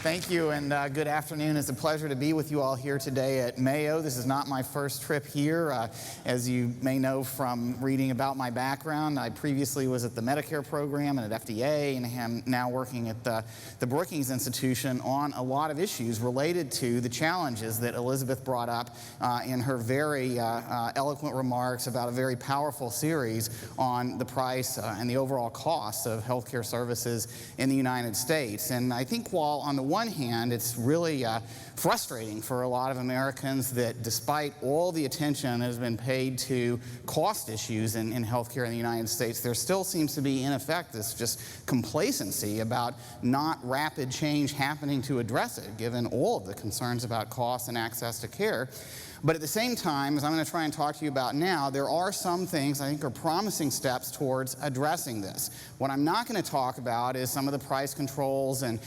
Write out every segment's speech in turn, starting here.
Thank you, and good afternoon. It's a pleasure to be with you all here today at Mayo. This is not my first trip here. As you may know from reading about my background, I previously was at the Medicare program and at FDA, and am now working at the Brookings Institution on a lot of issues related to the challenges that Elizabeth brought up in her very eloquent remarks about a very powerful series on the price and the overall cost of healthcare services in the United States. And I think while on the one hand, it's really frustrating for a lot of Americans that despite all the attention that has been paid to cost issues in healthcare in the United States, there still seems to be, in effect, this just complacency about not rapid change happening to address it, given all of the concerns about cost and access to care. But at the same time, as I'm going to try and talk to you about now, there are some things I think are promising steps towards addressing this. What I'm not going to talk about is some of the price controls and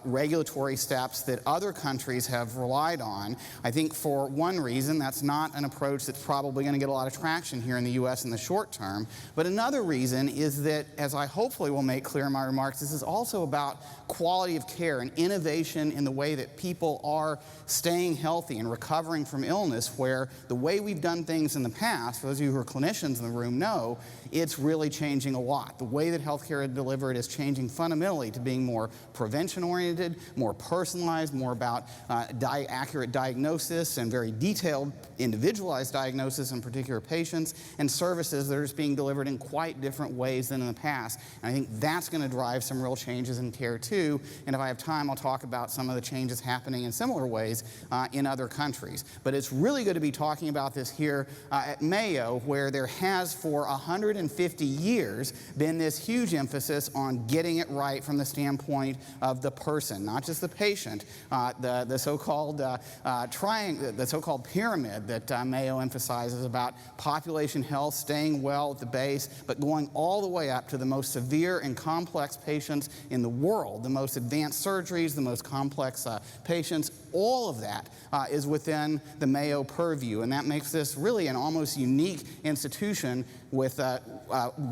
regulatory steps that other countries have relied on. I think for one reason, that's not an approach that's probably going to get a lot of traction here in the U.S. in the short term. But another reason is that, as I hopefully will make clear in my remarks, this is also about quality of care and innovation in the way that people are staying healthy and recovering from illness, where the way we've done things in the past, for those of you who are clinicians in the room know, it's really changing a lot. The way that healthcare is delivered is changing fundamentally to being more prevention-oriented, more personalized, more about accurate diagnosis and very detailed, individualized diagnosis in particular patients, and services that are just being delivered in quite different ways than in the past. And I think that's going to drive some real changes in care too. And if I have time, I'll talk about some of the changes happening in similar ways in other countries. But it's really good to be talking about this here at Mayo, where there has for 150 years been this huge emphasis on getting it right from the standpoint of the person, not just the patient. The so-called the so-called pyramid that Mayo emphasizes about population health, staying well at the base, but going all the way up to the most severe and complex patients in the world, the most advanced surgeries, the most complex patients. All of that is within the Mayo purview, and that makes this really an almost unique institution with a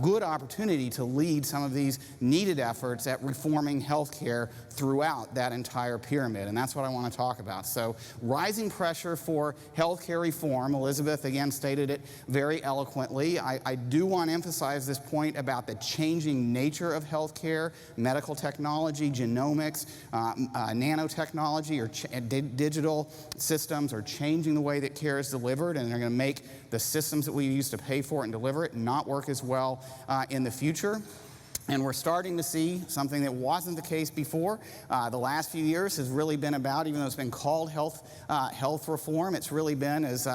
good opportunity to lead some of these needed efforts at reforming healthcare throughout that entire pyramid, and that's what I want to talk about. So, rising pressure for healthcare reform. Elizabeth again stated it very eloquently. I do want to emphasize this point about the changing nature of healthcare. Medical technology, genomics, nanotechnology, or digital systems are changing the way that care is delivered, and they're going to make the systems that we use to pay for it and deliver it not work as well in the future. And we're starting to see something that wasn't the case before. The last few years has really been about, even though it's been called health reform, it's really been, as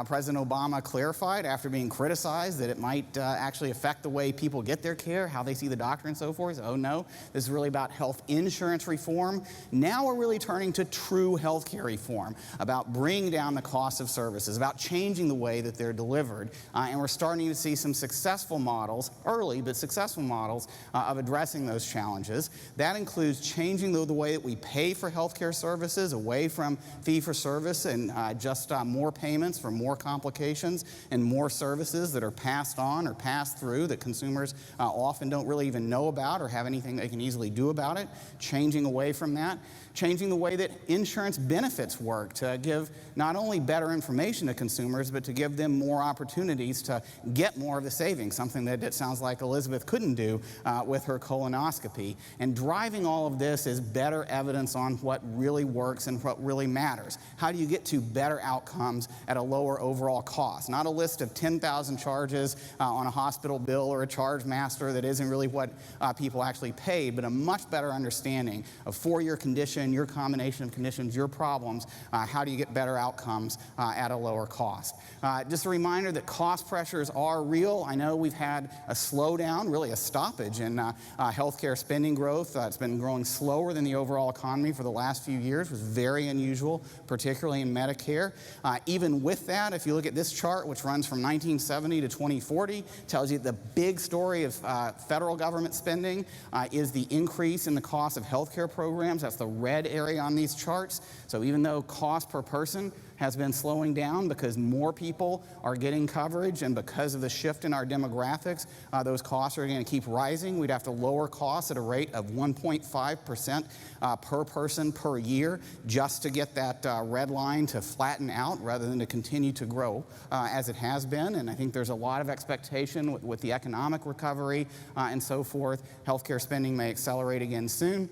President Obama clarified after being criticized, that it might actually affect the way people get their care, how they see the doctor and so forth. Oh no, this is really about health insurance reform. Now we're really turning to true healthcare reform, about bringing down the cost of services, about changing the way that they're delivered. And we're starting to see some successful models, early but successful models, of addressing those challenges. That includes changing the way that we pay for healthcare services, away from fee-for-service and just more payments for more complications and more services that are passed on or passed through that consumers often don't really even know about or have anything they can easily do about it. Changing away from that. Changing the way that insurance benefits work to give not only better information to consumers, but to give them more opportunities to get more of the savings, something that it sounds like Elizabeth couldn't do with her colonoscopy. And driving all of this is better evidence on what really works and what really matters. How do you get to better outcomes at a lower overall cost? Not a list of 10,000 charges on a hospital bill or a charge master that isn't really what people actually paid, but a much better understanding of for your condition, your combination of conditions, your problems, how do you get better outcomes at a lower cost. Just a reminder that cost pressures are real. I know we've had a slowdown, really a stoppage in healthcare spending growth. It's been growing slower than the overall economy for the last few years. It was very unusual, particularly in Medicare. Even with that, if you look at this chart, which runs from 1970 to 2040, tells you the big story of federal government spending is the increase in the cost of healthcare programs. That's the red area on these charts. So even though cost per person has been slowing down because more people are getting coverage, and because of the shift in our demographics, those costs are going to keep rising. We'd have to lower costs at a rate of 1.5% per person per year just to get that red line to flatten out rather than to continue to grow as it has been. And I think there's a lot of expectation with the economic recovery and so forth. Healthcare spending may accelerate again soon.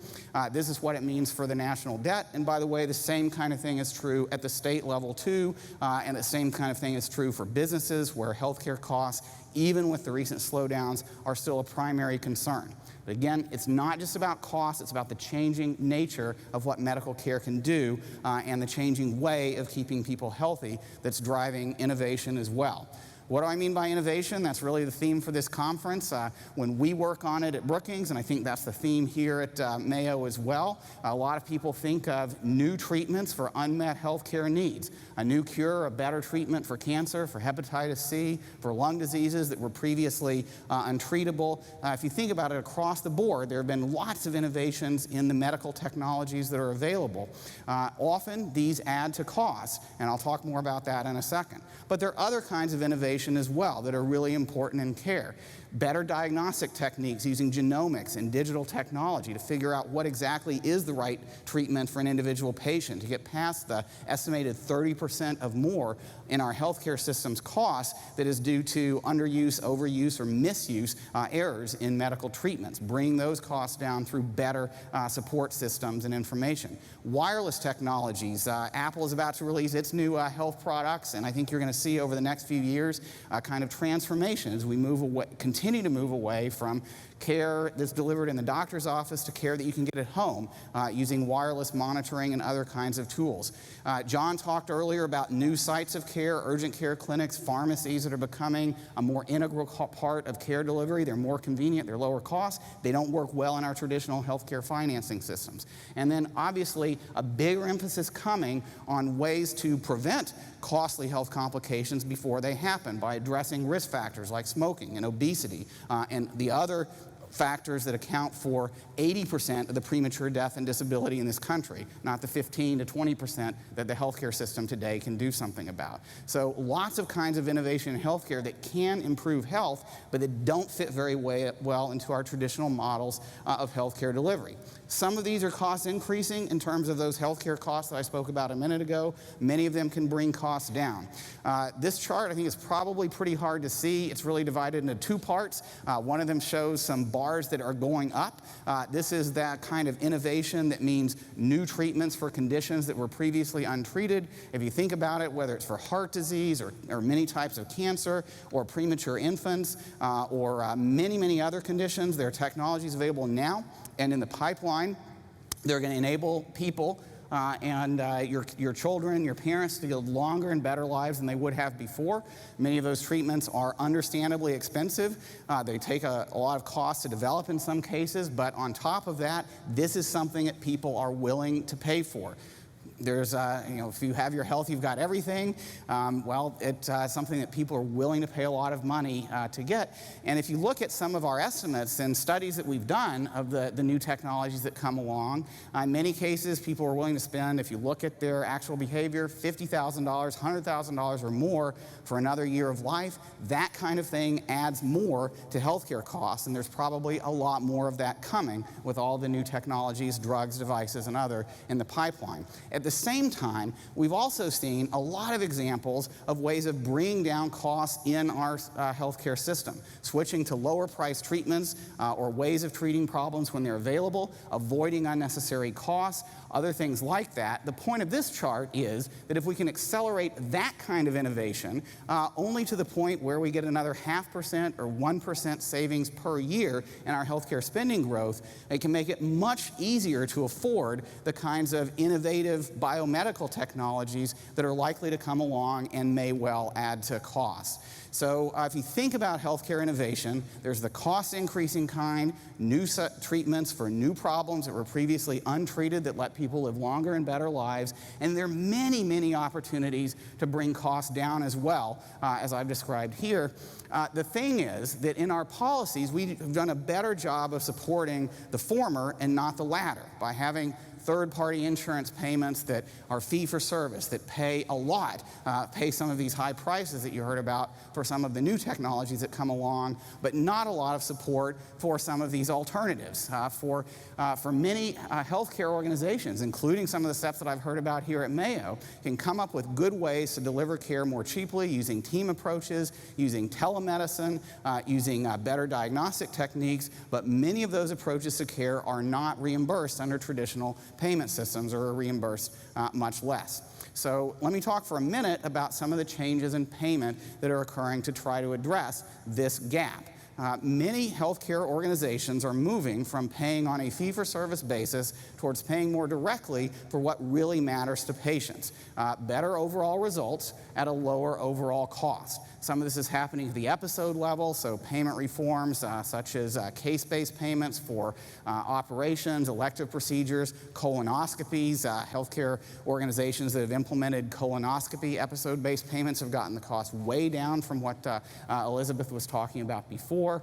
This is what it means for the national debt. And by the way, the same kind of thing is true at the state level too, and the same kind of thing is true for businesses where healthcare costs, even with the recent slowdowns, are still a primary concern. But again, it's not just about cost, it's about the changing nature of what medical care can do and the changing way of keeping people healthy that's driving innovation as well. What do I mean by innovation? That's really the theme for this conference. When we work on it at Brookings, and I think that's the theme here at Mayo as well, a lot of people think of new treatments for unmet healthcare needs. A new cure, a better treatment for cancer, for hepatitis C, for lung diseases that were previously untreatable. If you think about it across the board, there have been lots of innovations in the medical technologies that are available. Often these add to costs, and I'll talk more about that in a second. But there are other kinds of innovation as well that are really important in care. Better diagnostic techniques using genomics and digital technology to figure out what exactly is the right treatment for an individual patient, to get past the estimated 30% of more in our healthcare system's costs that is due to underuse, overuse, or misuse errors in medical treatments. Bring those costs down through better support systems and information. Wireless technologies. Apple is about to release its new health products, and I think you're going to see over the next few years a kind of transformation as we move away, continue to move away from care that's delivered in the doctor's office to care that you can get at home using wireless monitoring and other kinds of tools. John talked earlier about new sites of care, urgent care clinics, pharmacies that are becoming a more integral part of care delivery. They're more convenient, they're lower cost, they don't work well in our traditional healthcare financing systems. And then obviously a bigger emphasis coming on ways to prevent costly health complications before they happen by addressing risk factors like smoking and obesity and the other factors that account for 80% of the premature death and disability in this country, not the 15 to 20% that the healthcare system today can do something about. So lots of kinds of innovation in healthcare that can improve health, but that don't fit very well into our traditional models of healthcare delivery. Some of these are cost increasing in terms of those healthcare costs that I spoke about a minute ago. Many of them can bring costs down. This chart, I think, is probably pretty hard to see. It's really divided into two parts. One of them shows some bars that are going up. This is that kind of innovation that means new treatments for conditions that were previously untreated. If you think about it, whether it's for heart disease or many types of cancer or premature infants or many, many other conditions, there are technologies available now and in the pipeline. They're going to enable people and your children, your parents to live longer and better lives than they would have before. Many of those treatments are understandably expensive. They take a lot of cost to develop in some cases, but on top of that, this is something that people are willing to pay for. There's, if you have your health, you've got everything. Well, it's something that people are willing to pay a lot of money to get. And if you look at some of our estimates and studies that we've done of the new technologies that come along, in many cases, people are willing to spend, if you look at their actual behavior, $50,000, $100,000 or more for another year of life. That kind of thing adds more to healthcare costs, and there's probably a lot more of that coming with all the new technologies, drugs, devices, and other in the pipeline. At the same time, we've also seen a lot of examples of ways of bringing down costs in our healthcare system, switching to lower priced treatments or ways of treating problems when they're available, avoiding unnecessary costs, other things like that. The point of this chart is that if we can accelerate that kind of innovation only to the point where we get another 0.5% or 1% savings per year in our healthcare spending growth, it can make it much easier to afford the kinds of innovative biomedical technologies that are likely to come along and may well add to costs. So if you think about healthcare innovation, there's the cost increasing kind, new treatments for new problems that were previously untreated that let people live longer and better lives, and there are many, many opportunities to bring costs down as well, as I've described here. The thing is that in our policies, we've done a better job of supporting the former and not the latter by having third-party insurance payments that are fee-for-service, that pay a lot, pay some of these high prices that you heard about for some of the new technologies that come along, but not a lot of support for some of these alternatives. For many healthcare organizations, including some of the steps that I've heard about here at Mayo, can come up with good ways to deliver care more cheaply using team approaches, using telemedicine, using better diagnostic techniques, but many of those approaches to care are not reimbursed under traditional payment systems, or are reimbursed much less. So let me talk for a minute about some of the changes in payment that are occurring to try to address this gap. Many healthcare organizations are moving from paying on a fee-for-service basis towards paying more directly for what really matters to patients. Better overall results at a lower overall cost. Some of this is happening at the episode level, so payment reforms such as case-based payments for operations, elective procedures, colonoscopies. Healthcare organizations that have implemented colonoscopy episode-based payments have gotten the cost way down from what Elizabeth was talking about before.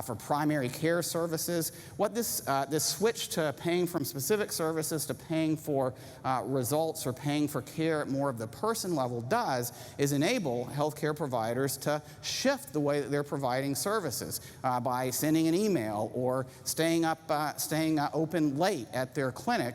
For primary care services, what this switch to paying from specific services to paying for results or paying for care at more of the person level does is enable healthcare providers to shift the way that they're providing services by sending an email or staying open late at their clinic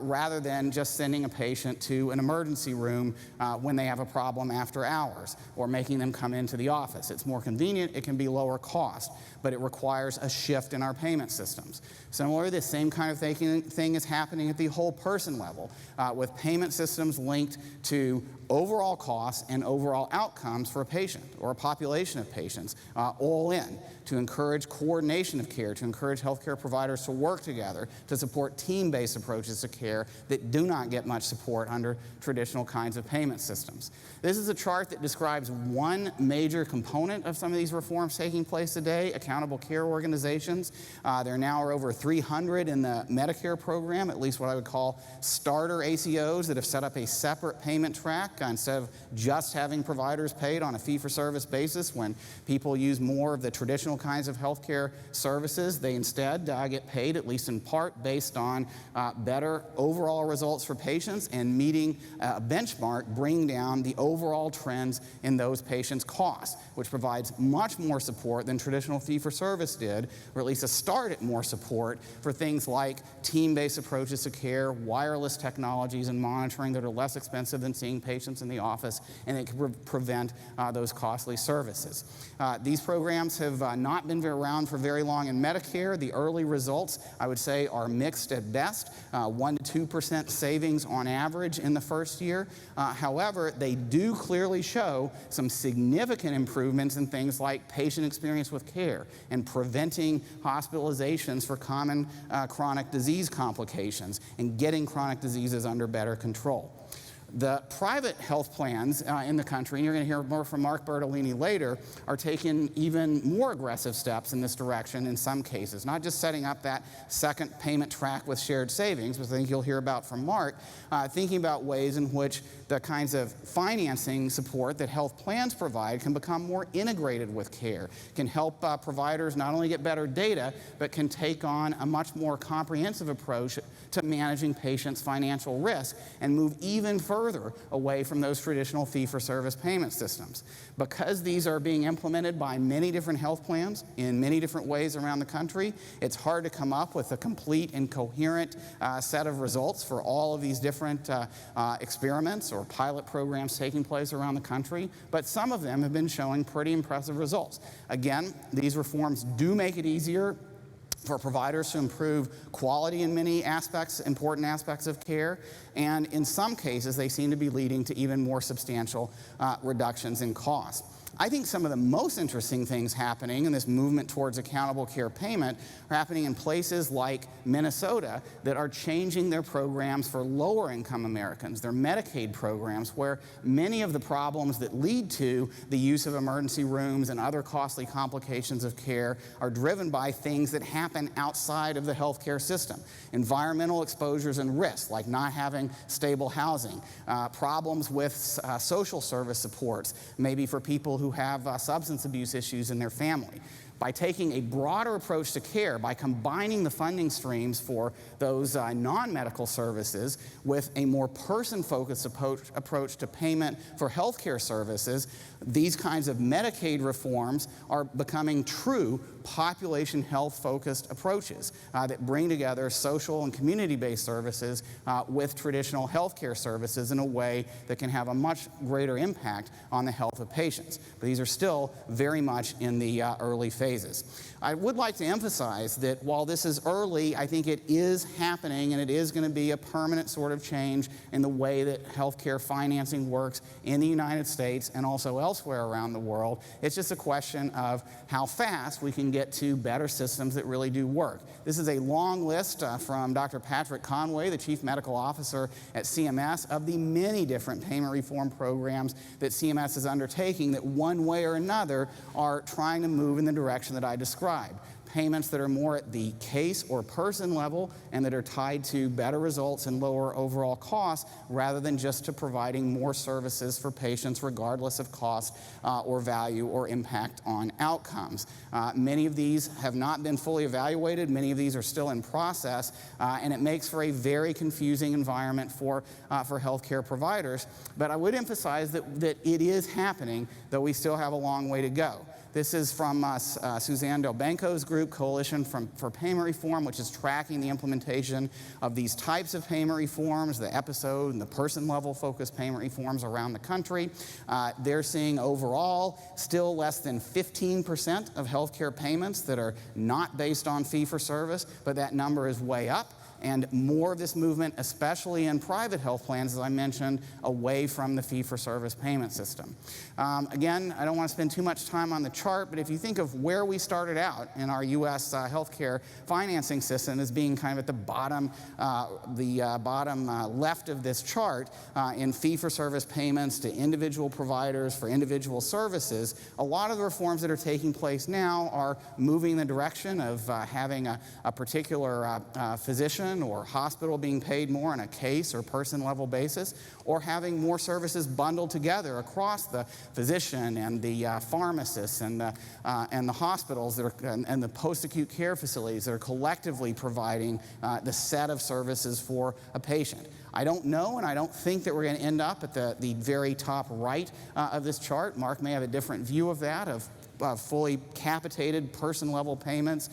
rather than just sending a patient to an emergency room when they have a problem after hours, or making them come into the office. It's more convenient, it can be lower cost, but it requires a shift in our payment systems. Similarly, the same kind of thing is happening at the whole person level, with payment systems linked to overall costs and overall outcomes for a patient or a population of patients, all in, to encourage coordination of care, to encourage healthcare providers to work together, to support team-based approaches to care that do not get much support under traditional kinds of payment systems. This is a chart that describes one major component of some of these reforms taking place today: accountable care organizations. There now are over 300 in the Medicare program, at least what I would call starter ACOs, that have set up a separate payment track instead of just having providers paid on a fee-for-service basis. When people use more of the traditional kinds of healthcare services, they instead get paid, at least in part, based on better overall results for patients and meeting a benchmark, bringing down the overall trends in those patients' costs, which provides much more support than traditional fee-for-service did, or at least a start at more support for things like team-based approaches to care, wireless technologies and monitoring that are less expensive than seeing patients in the office, and it can prevent those costly services. These programs have not been around for very long in Medicare. The early results, I would say, are mixed at best, 1 to 2% savings on average in the first year. However, they do clearly show some significant improvements in things like patient experience with care and preventing hospitalizations for common chronic disease complications and getting chronic diseases under better control. The private health plans in the country, and you're going to hear more from Mark Bertolini later, are taking even more aggressive steps in this direction in some cases, not just setting up that second payment track with shared savings, which I think you'll hear about from Mark, thinking about ways in which the kinds of financing support that health plans provide can become more integrated with care, can help providers not only get better data, but can take on a much more comprehensive approach to managing patients' financial risk and move even further away from those traditional fee-for-service payment systems. Because these are being implemented by many different health plans in many different ways around the country, it's hard to come up with a complete and coherent set of results for all of these different experiments or pilot programs taking place around the country, but some of them have been showing pretty impressive results. Again, these reforms do make it easier for providers to improve quality in many aspects, important aspects of care, and in some cases they seem to be leading to even more substantial reductions in cost. I think some of the most interesting things happening in this movement towards accountable care payment are happening in places like Minnesota that are changing their programs for lower income Americans, their Medicaid programs, where many of the problems that lead to the use of emergency rooms and other costly complications of care are driven by things that happen outside of the healthcare system. Environmental exposures and risks, like not having stable housing, problems with social service supports, maybe for people who have substance abuse issues in their family. By taking a broader approach to care, by combining the funding streams for those non-medical services with a more person-focused approach to payment for healthcare services, these kinds of Medicaid reforms are becoming true population health-focused approaches that bring together social and community-based services with traditional healthcare services in a way that can have a much greater impact on the health of patients. But these are still very much in the early phases. I would like to emphasize that while this is early, I think it is happening, and it is going to be a permanent sort of change in the way that healthcare financing works in the United States and also elsewhere around the world. It's just a question of how fast we can get to better systems that really do work. This is a long list from Dr. Patrick Conway, the Chief Medical Officer at CMS, of the many different payment reform programs that CMS is undertaking that one way or another are trying to move in the direction that I described. Payments that are more at the case or person level and that are tied to better results and lower overall costs rather than just to providing more services for patients regardless of cost or value or impact on outcomes. Many of these have not been fully evaluated. Many of these are still in process, and it makes for a very confusing environment for healthcare providers. But I would emphasize that it is happening, though we still have a long way to go. This is from Suzanne Delbenco's group, Coalition for Payment Reform, which is tracking the implementation of these types of payment reforms, the episode and the person-level focused payment reforms around the country. They're seeing overall still less than 15% of healthcare payments that are not based on fee-for-service, but that number is way up. And more of this movement, especially in private health plans, as I mentioned, away from the fee-for-service payment system. Again, I don't want to spend too much time on the chart, but if you think of where we started out in our U.S. Healthcare financing system as being kind of at the bottom left of this chart, in fee-for-service payments to individual providers for individual services, a lot of the reforms that are taking place now are moving in the direction of having a particular physician or hospital being paid more on a case or person level basis, or having more services bundled together across the physician and the pharmacists and the hospitals that are, and the post-acute care facilities that are collectively providing the set of services for a patient. I don't know, and I don't think that we're going to end up at the very top right of this chart. Mark may have a different view of that, of fully capitated person-level payments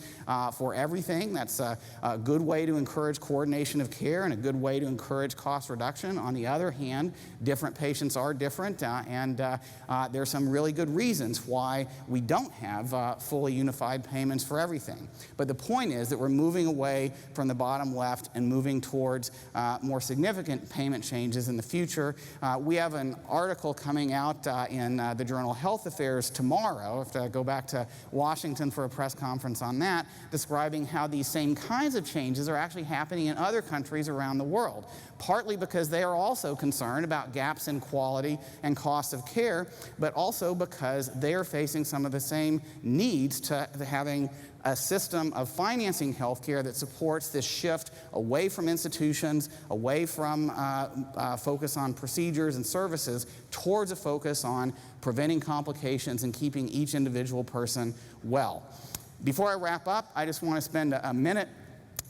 for everything. That's a good way to encourage coordination of care and a good way to encourage cost reduction. On the other hand, different patients are different, and there are some really good reasons why we don't have fully unified payments for everything. But the point is that we're moving away from the bottom left and moving towards more significant payment changes in the future. We have an article coming out in the journal Health Affairs tomorrow. Go back to Washington for a press conference on that, describing how these same kinds of changes are actually happening in other countries around the world, partly because they are also concerned about gaps in quality and cost of care, but also because they are facing some of the same needs to having a system of financing healthcare that supports this shift away from institutions, away from focus on procedures and services, towards a focus on preventing complications and keeping each individual person well. Before I wrap up, I just want to spend a minute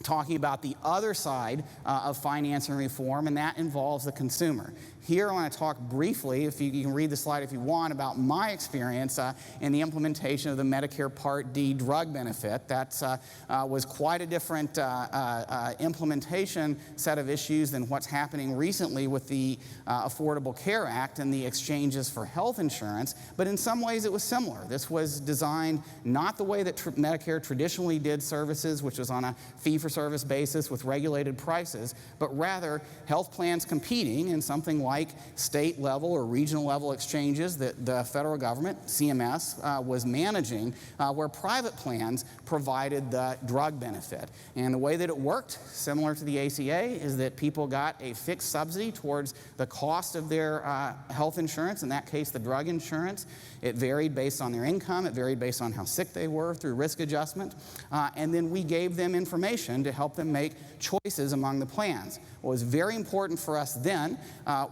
talking about the other side of financing reform, and that involves the consumer. Here I want to talk briefly, if you can read the slide if you want, about my experience in the implementation of the Medicare Part D drug benefit. That was quite a different implementation set of issues than what's happening recently with the Affordable Care Act and the exchanges for health insurance, but in some ways it was similar. This was designed not the way that Medicare traditionally did services, which was on a fee-for-service basis with regulated prices, but rather health plans competing in something like state level or regional level exchanges that the federal government, CMS, was managing, where private plans provided the drug benefit. And the way that it worked, similar to the ACA, is that people got a fixed subsidy towards the cost of their health insurance, in that case the drug insurance. It varied based on their income, it varied based on how sick they were through risk adjustment, and then we gave them information information to help them make choices among the plans. What was very important for us then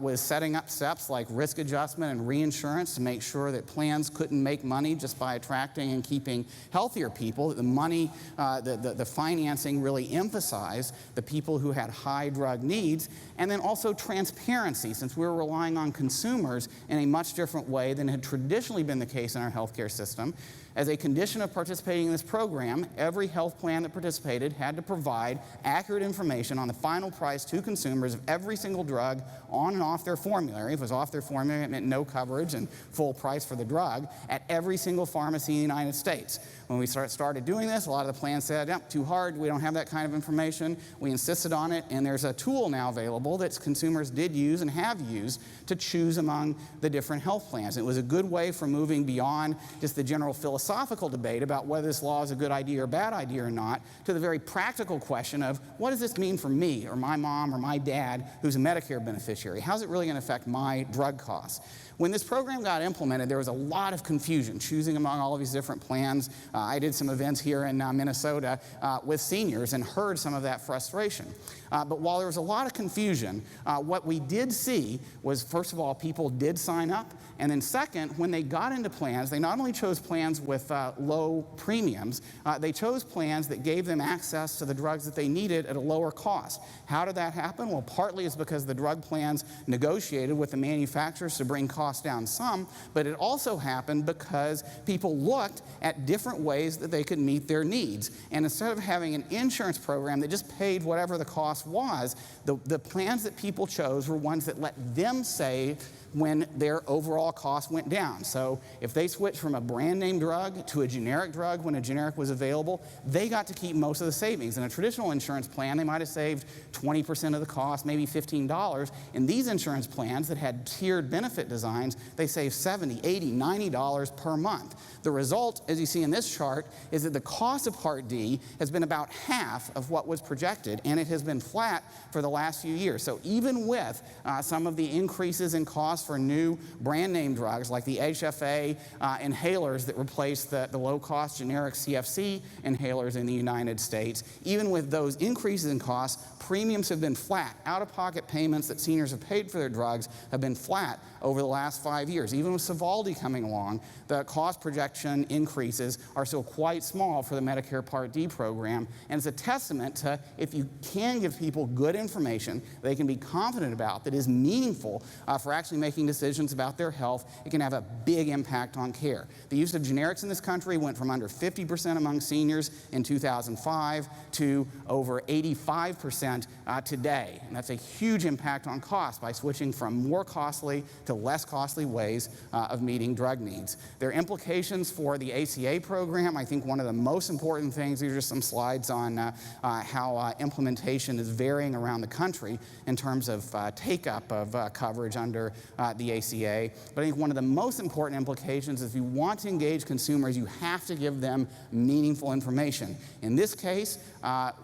was setting up steps like risk adjustment and reinsurance to make sure that plans couldn't make money just by attracting and keeping healthier people. The money, the financing really emphasized the people who had high drug needs, and then also transparency, since we were relying on consumers in a much different way than had traditionally been the case in our healthcare system. As a condition of participating in this program, every health plan that participated had to provide accurate information on the final price to consumers of every single drug on and off their formulary. If it was off their formulary, it meant no coverage and full price for the drug at every single pharmacy in the United States. When we started doing this, a lot of the plans said, yep, too hard, we don't have that kind of information. We insisted on it, and there's a tool now available that consumers did use and have used to choose among the different health plans. It was a good way for moving beyond just the general philosophical debate about whether this law is a good idea or bad idea or not, to the very practical question of, what does this mean for me or my mom or my dad who's a Medicare beneficiary? How's it really going to affect my drug costs? When this program got implemented, there was a lot of confusion choosing among all of these different plans. I did some events here in Minnesota with seniors and heard some of that frustration. But while there was a lot of confusion, what we did see was, first of all, people did sign up. And then second, when they got into plans, they not only chose plans with low premiums, they chose plans that gave them access to the drugs that they needed at a lower cost. How did that happen? Well, partly it's because the drug plans negotiated with the manufacturers to bring costs down some, but it also happened because people looked at different ways that they could meet their needs. And instead of having an insurance program that just paid whatever the cost was, the plans that people chose were ones that let them save when their overall cost went down. So if they switched from a brand name drug to a generic drug when a generic was available, they got to keep most of the savings. In a traditional insurance plan, they might have saved 20% of the cost, maybe $15. In these insurance plans that had tiered benefit designs, they saved $70, $80, $90 per month. The result, as you see in this chart, is that the cost of Part D has been about half of what was projected, and it has been flat for the last few years. So even with some of the increases in cost for new brand name drugs like the HFA inhalers that replace the low-cost generic CFC inhalers in the United States, even with those increases in costs, premiums have been flat. Out-of-pocket payments that seniors have paid for their drugs have been flat over the last 5 years. Even with Sovaldi coming along, the cost projection increases are still quite small for the Medicare Part D program, and it's a testament to, if you can give people good information they can be confident about, that is meaningful for actually making decisions about their health, it can have a big impact on care. The use of generics in this country went from under 50% among seniors in 2005 to over 85% today, and that's a huge impact on cost by switching from more costly to less costly ways of meeting drug needs. There are implications for the ACA program. I think one of the most important things, these are just some slides on how implementation is varying around the country in terms of take-up of coverage under the ACA. But I think one of the most important implications is if you want to engage consumers, you have to give them meaningful information. In this case,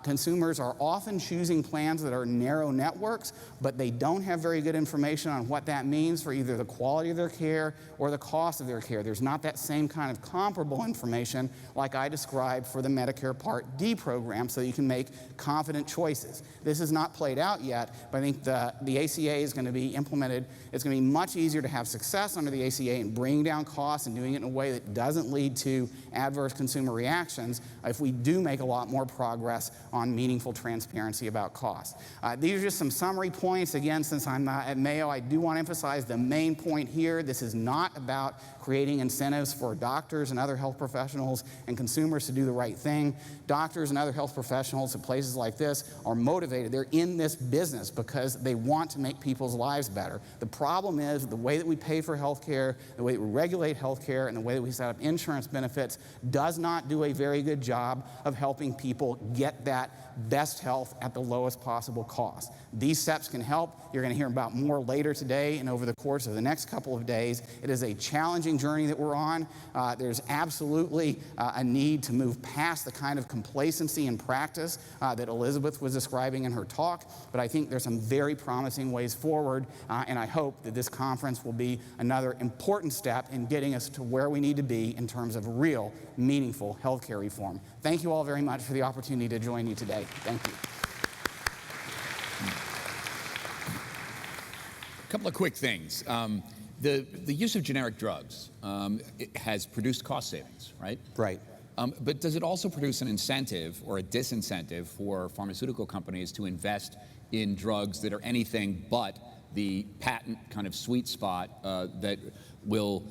consumers are often choosing plans that are narrow networks, but they don't have very good information on what that means for either the quality of their care or the cost of their care. There's not that same kind of comparable information like I described for the Medicare Part D program, so you can make confident choices. This is not played out yet, but I think the ACA is going to be implemented. It's going to be much easier to have success under the ACA in bringing down costs and doing it in a way that doesn't lead to adverse consumer reactions if we do make a lot more progress on meaningful transparency about costs. These are just some summary points. Again, since I'm at Mayo, I do want to emphasize the main point here. This is not about creating incentives for doctors and other health professionals and consumers to do the right thing. Doctors and other health professionals at places like this are motivated. They're in this business because they want to make people's lives better. The problem is the way that we pay for health care, the way that we regulate health care, and the way that we set up insurance benefits does not do a very good job of helping people get that best health at the lowest possible cost. These steps can help. You're going to hear about more later today and over the course of the next couple of days. It is a challenging journey that we're on. There's absolutely a need to move past the kind of complacency in practice that Elizabeth was describing in her talk, but I think there's some very promising ways forward, and I hope that this conference will be another important step in getting us to where we need to be in terms of real, meaningful healthcare reform. Thank you all very much for the opportunity to join you today. Okay, thank you. A couple of quick things. The use of generic drugs it has produced cost savings, right? Right. But does it also produce an incentive or a disincentive for pharmaceutical companies to invest in drugs that are anything but the patent kind of sweet spot that will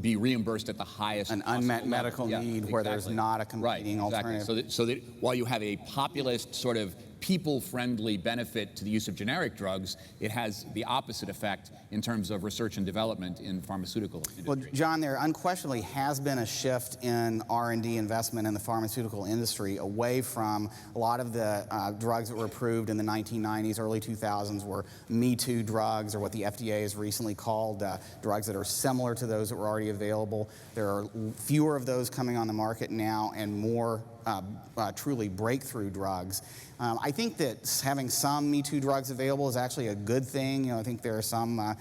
be reimbursed at the highest an unmet medical need where there's not a competing alternative. So that while you have a populist sort of people-friendly benefit to the use of generic drugs, it has the opposite effect in terms of research and development in pharmaceutical industry. Well, John, there unquestionably has been a shift in R&D investment in the pharmaceutical industry away from a lot of the drugs that were approved in the 1990s, early 2000s were Me Too drugs, or what the FDA has recently called drugs that are similar to those that were already available. There are fewer of those coming on the market now and more truly breakthrough drugs. I think that having some Me Too drugs available is actually a good thing. You know, I think there are some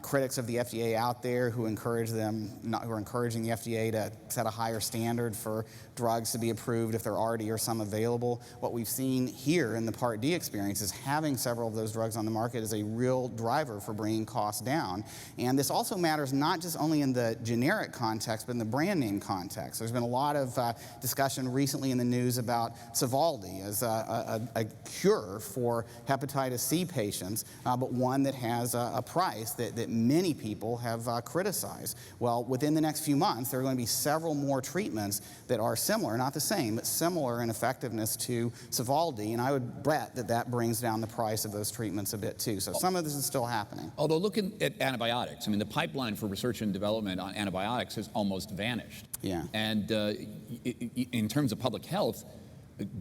critics of the FDA out there who encourage who are encouraging the FDA to set a higher standard for drugs to be approved if there already are some available. What we've seen here in the Part D experience is having several of those drugs on the market is a real driver for bringing costs down. And this also matters not just only in the generic context, but in the brand name context. There's been a lot of discussion recently in the news about Sovaldi as a cure for hepatitis C patients, but one that has a price that many people have criticized. Well, within the next few months, there are going to be several more treatments that are similar, not the same, but similar in effectiveness to Sovaldi, and I would bet that that brings down the price of those treatments a bit too. So some of this is still happening. Although looking at antibiotics, I mean, the pipeline for research and development on antibiotics has almost vanished. Yeah. And in terms of public health,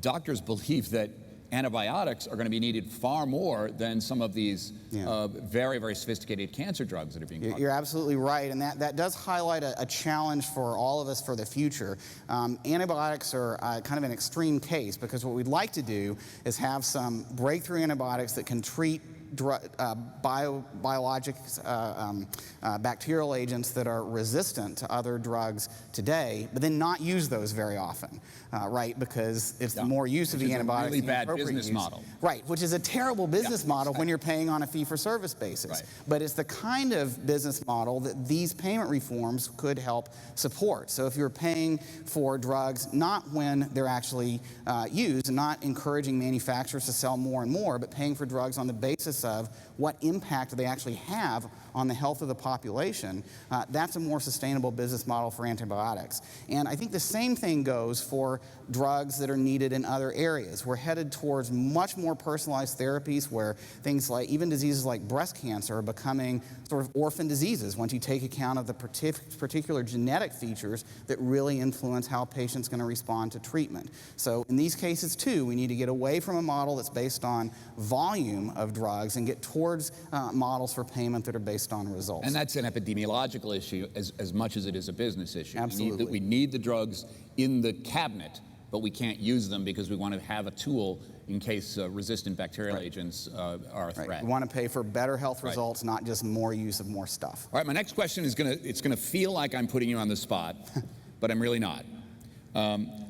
doctors believe that antibiotics are going to be needed far more than some of these very, very sophisticated cancer drugs that are being talked about. You're absolutely right, and that does highlight a challenge for all of us for the future. Antibiotics are kind of an extreme case because what we'd like to do is have some breakthrough antibiotics that can treat biologics, bacterial agents that are resistant to other drugs today, but then not use those very often, right? Because it's the more use of the antibiotics, really bad business model, right? Which is a terrible business model when you're paying on a fee-for-service basis. Right. But it's the kind of business model that these payment reforms could help support. So if you're paying for drugs not when they're actually used, and not encouraging manufacturers to sell more and more, but paying for drugs on the basis of what impact they actually have on the health of the population, that's a more sustainable business model for antibiotics. And I think the same thing goes for drugs that are needed in other areas. We're headed towards much more personalized therapies where things like, even diseases like breast cancer are becoming sort of orphan diseases once you take account of the particular genetic features that really influence how a patient's going to respond to treatment. So in these cases too, we need to get away from a model that's based on volume of drugs and get towards models for payment that are based on results. And that's an epidemiological issue as much as it is a business issue. Absolutely. We need the drugs in the cabinet, but we can't use them because we want to have a tool in case resistant bacterial agents are a threat. Right. We want to pay for better health results, not just more use of more stuff. All right, my next question is it's gonna feel like I'm putting you on the spot, but I'm really not.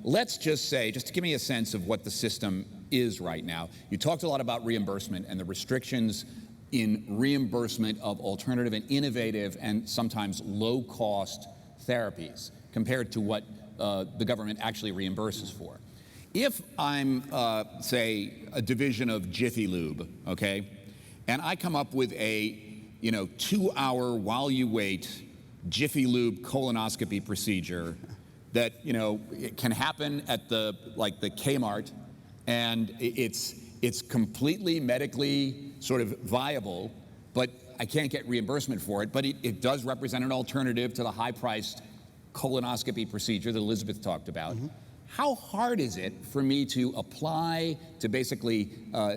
Let's just say, just to give me a sense of what the system is right now, you talked a lot about reimbursement and the restrictions in reimbursement of alternative and innovative and sometimes low-cost therapies compared to what the government actually reimburses for. If I'm, say, a division of Jiffy Lube, okay, and I come up with a 2-hour while you wait Jiffy Lube colonoscopy procedure that it can happen at the Kmart, and it's completely medically sort of viable, but I can't get reimbursement for it, but it does represent an alternative to the high-priced colonoscopy procedure that Elizabeth talked about. Mm-hmm. How hard is it for me to apply, to basically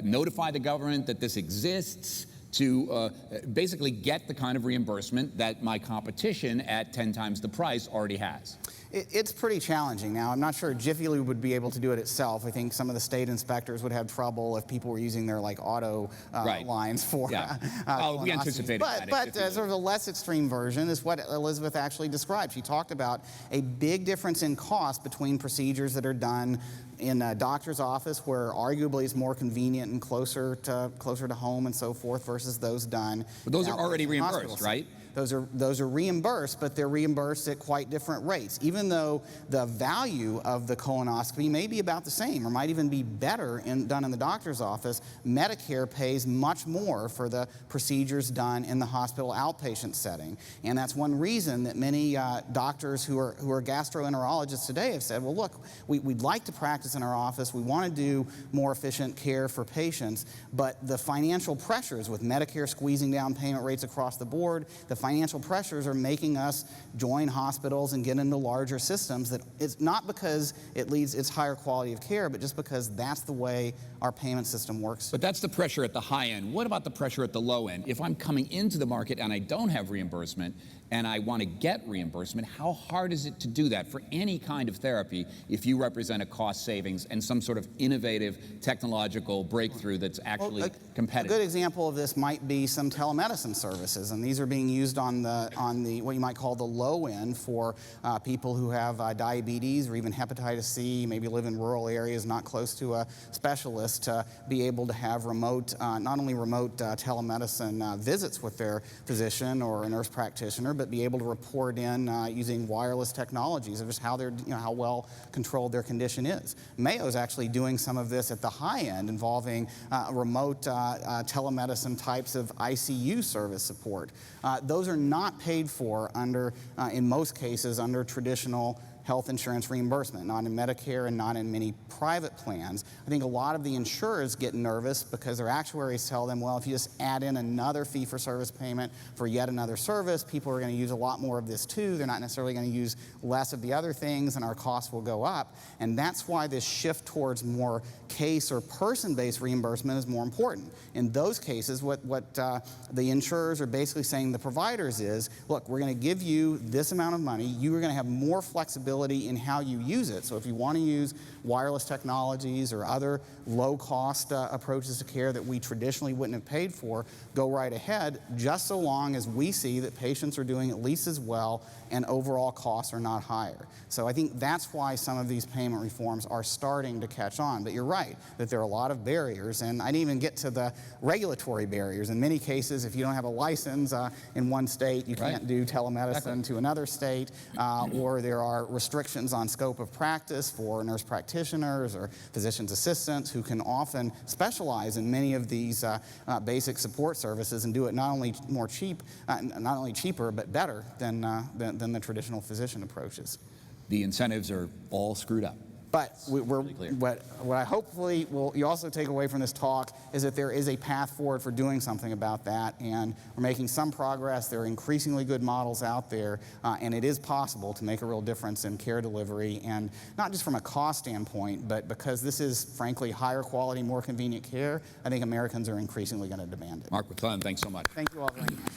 notify the government that this exists, to basically get the kind of reimbursement that my competition at 10 times the price already has? It's pretty challenging. Now, I'm not sure Jiffy Lube would be able to do it itself. I think some of the state inspectors would have trouble if people were using their like auto lines for we anticipated that. But sort of a less extreme version is what Elizabeth actually described. She talked about a big difference in cost between procedures that are done in a doctor's office, where arguably it's more convenient and closer to home and so forth, versus those done. But those are already reimbursed, right? Those are reimbursed, but they're reimbursed at quite different rates. Even though the value of the colonoscopy may be about the same, or might even be better done in the doctor's office, Medicare pays much more for the procedures done in the hospital outpatient setting. And that's one reason that many doctors who are gastroenterologists today have said, well, look, we'd like to practice in our office. We want to do more efficient care for patients, but the financial pressures with Medicare squeezing down payment rates across the board, the financial pressures are making us join hospitals and get into larger systems. That it's not because it's higher quality of care, but just because that's the way our payment system works. But that's the pressure at the high end. What about the pressure at the low end? If I'm coming into the market and I don't have reimbursement and I want to get reimbursement, how hard is it to do that for any kind of therapy if you represent a cost savings and some sort of innovative technological breakthrough that's actually competitive? A good example of this might be some telemedicine services, and these are being used on the what you might call the low end for people who have diabetes or even hepatitis C, maybe live in rural areas not close to a specialist, to be able to have remote, not only remote telemedicine visits with their physician or a nurse practitioner, but be able to report in using wireless technologies of just how they're, how well controlled their condition is. Mayo is actually doing some of this at the high end, involving remote telemedicine types of ICU service support. Those are not paid for under, in most cases, under traditional health insurance reimbursement, not in Medicare and not in many private plans. I think a lot of the insurers get nervous because their actuaries tell them, well, if you just add in another fee-for-service payment for yet another service, people are going to use a lot more of this too. They're not necessarily going to use less of the other things, and our costs will go up. And that's why this shift towards more case or person-based reimbursement is more important. In those cases, what the insurers are basically saying to the providers is, look, we're going to give you this amount of money. You are going to have more flexibility in how you use it. So if you want to use wireless technologies or other low-cost approaches to care that we traditionally wouldn't have paid for, go right ahead, just so long as we see that patients are doing at least as well and overall costs are not higher. So I think that's why some of these payment reforms are starting to catch on. But you're right, that there are a lot of barriers, and I didn't even get to the regulatory barriers. In many cases, if you don't have a license in one state, you can't do telemedicine to another state, or there are restrictions on scope of practice for nurse practitioners or physician's assistants who can often specialize in many of these basic support services and do it not only cheaper, but better than the traditional physician approaches. The incentives are all screwed up. But what I hopefully you also take away from this talk is that there is a path forward for doing something about that, and we're making some progress. There are increasingly good models out there, and it is possible to make a real difference in care delivery, and not just from a cost standpoint, but because this is, frankly, higher quality, more convenient care. I think Americans are increasingly going to demand it. Mark McClellan, thanks so much. Thank you all very much.